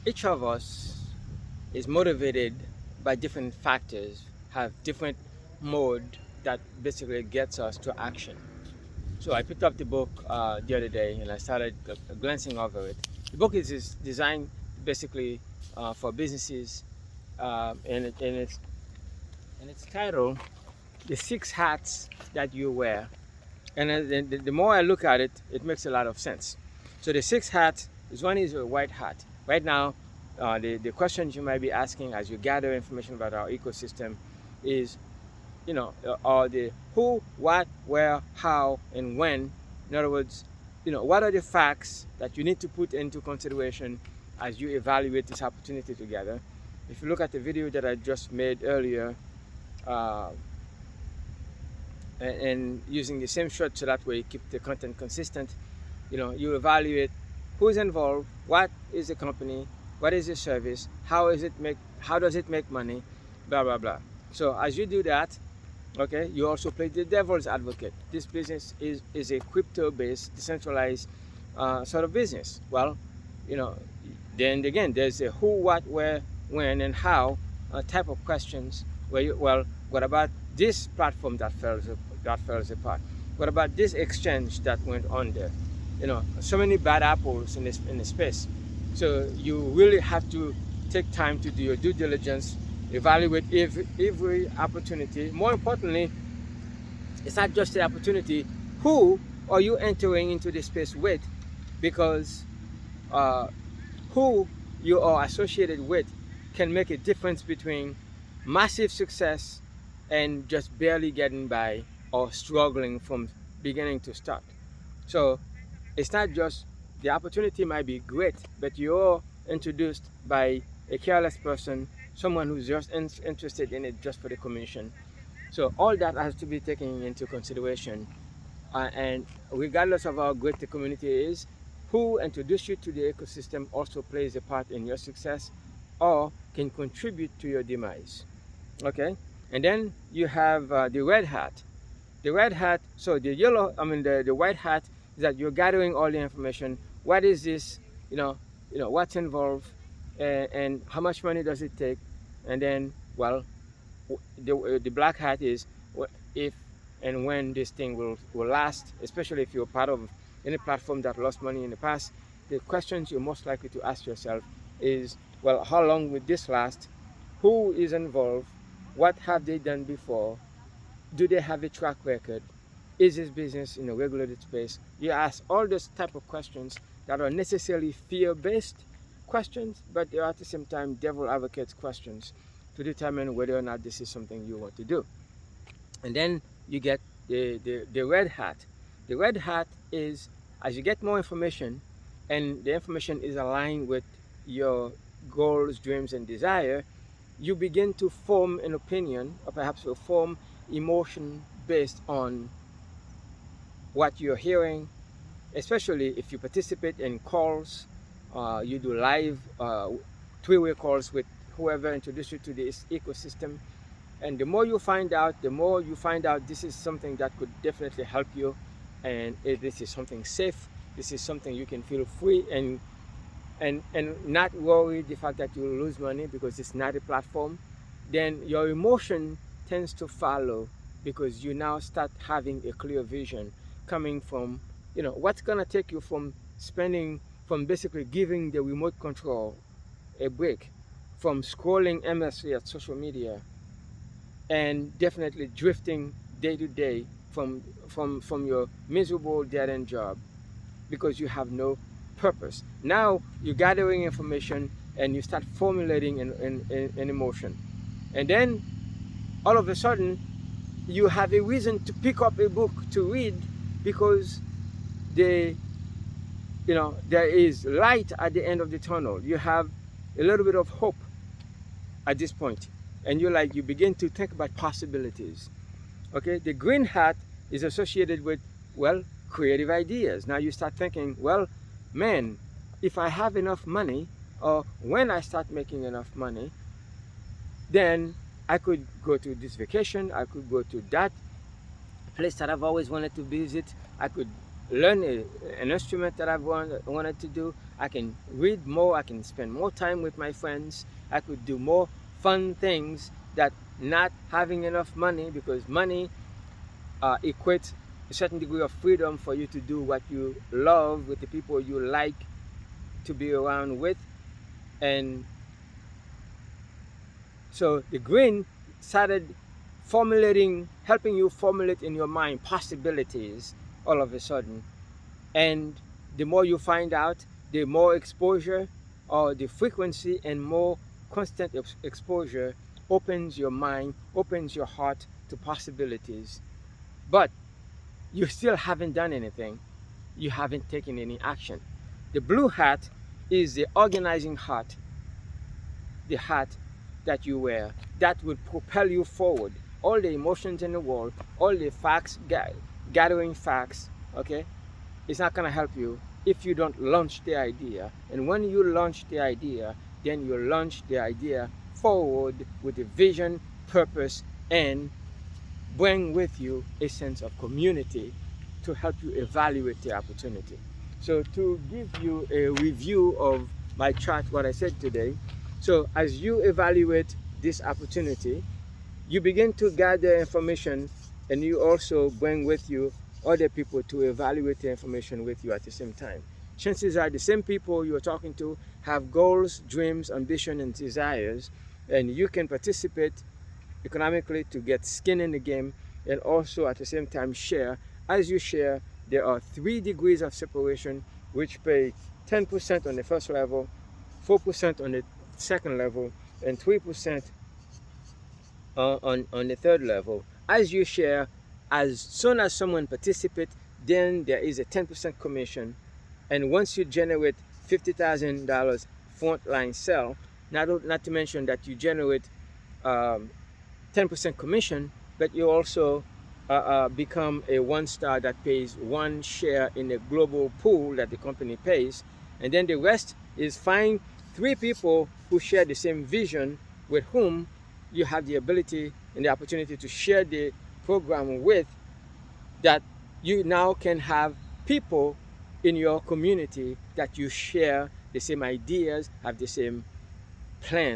each of us is motivated by different factors, have different mode that basically gets us to action. So I picked up the book the other day and I started glancing over it. The book is designed basically for businesses, and it's titled "The Six Hats That You Wear." And the more I look at it, it makes a lot of sense. So the six hats is one is a white hat. Right now, the questions you might be asking as you gather information about our ecosystem is, are the who, what, where, how, and when. In other words, what are the facts that you need to put into consideration as you evaluate this opportunity together. If you look at the video that I just made earlier, uh, and using the same shot so that way you keep the content consistent, you evaluate who's involved, what is the company, what is the service, how does it make money, blah blah blah. So as you do that, okay, you also play the devil's advocate. This business is a crypto based decentralized sort of business. Well, you know then again there's a who, what, where, when, and how type of questions where what about this platform that falls apart? What about this exchange that went on there? So many bad apples in the space. So you really have to take time to do your due diligence, evaluate every opportunity. More importantly, it's not just the opportunity. Who are you entering into the space with? Because uh, who you are associated with can make a difference between massive success and just barely getting by or struggling from beginning to start. So it's not just the opportunity might be great, but you're introduced by a careless person, someone who's just interested in it just for the commission. So all that has to be taken into consideration. And regardless of how great the community is, who introduced you to the ecosystem also plays a part in your success or can contribute to your demise. Okay? And then you have the red hat. The red hat, so the white hat is that you're gathering all the information. What is this? What's involved, and how much money does it take? And then, well, the black hat is if and when this thing will last, especially if you're part of any platform that lost money in the past. The questions you're most likely to ask yourself is, well, how long will this last? Who is involved? What have they done before? Do they have a track record? Is this business in a regulated space? You ask all those type of questions that are necessarily fear-based questions, but they are at the same time devil advocate questions to determine whether or not this is something you want to do. And then you get the red hat. The red hat is as you get more information and the information is aligned with your goals, dreams, and desire, you begin to form an opinion or perhaps a form emotion based on what you're hearing, especially if you participate in calls, you do live three-way calls with whoever introduced you to this ecosystem. And the more you find out, this is something that could definitely help you, and this is something safe. This is something you can feel free and not worry the fact that you will lose money because it's not a platform. Then your emotion tends to follow because you now start having a clear vision coming from what's gonna take you from basically giving the remote control a break, from scrolling endlessly at social media, and definitely drifting day to day from your miserable dead end job because you have no purpose. Now you're gathering information and you start formulating an emotion, and then all of a sudden you have a reason to pick up a book to read because the there is light at the end of the tunnel. You have a little bit of hope at this point, and you begin to think about possibilities. Okay, the green hat is associated with, well, creative ideas. Now you start thinking, well, man, if I have enough money, or when I start making enough money, then I could go to this vacation, I could go to that place that I've always wanted to visit, I could learn an instrument that I've wanted to do. I can read more. I can spend more time with my friends. I could do more fun things that not having enough money, because money equates a certain degree of freedom for you to do what you love with the people you like to be around with. And so the green started formulating, helping you formulate in your mind possibilities all of a sudden. And the more you find out, the more exposure, or the frequency and more constant exposure opens your mind, opens your heart to possibilities. But you still haven't done anything. You haven't taken any action. The blue hat is the organizing hat, the hat that you wear that would propel you forward. All the emotions in the world, all the facts, gathering facts, okay, it's not going to help you if you don't launch the idea. And when you launch the idea, then you launch the idea forward with a vision, purpose, and bring with you a sense of community to help you evaluate the opportunity. So to give you a review of my chart, what I said today, so as you evaluate this opportunity, you begin to gather information, and you also bring with you other people to evaluate the information with you at the same time. Chances are the same people you're talking to have goals, dreams, ambition, and desires, and you can participate economically to get skin in the game, and also at the same time share. As you share, there are 3 degrees of separation, which pay 10% on the first level, 4% on the second level, and 3% on the third level. As you share, as soon as someone participates, then there is a 10% commission. And once you generate $50,000 frontline sell, not to mention that you generate 10% commission, but you also become a 1-star that pays 1 share in a global pool that the company pays. And then the rest is find 3 people who share the same vision, with whom you have the ability and the opportunity to share the program with, that you now can have people in your community that you share the same ideas, have the same plan.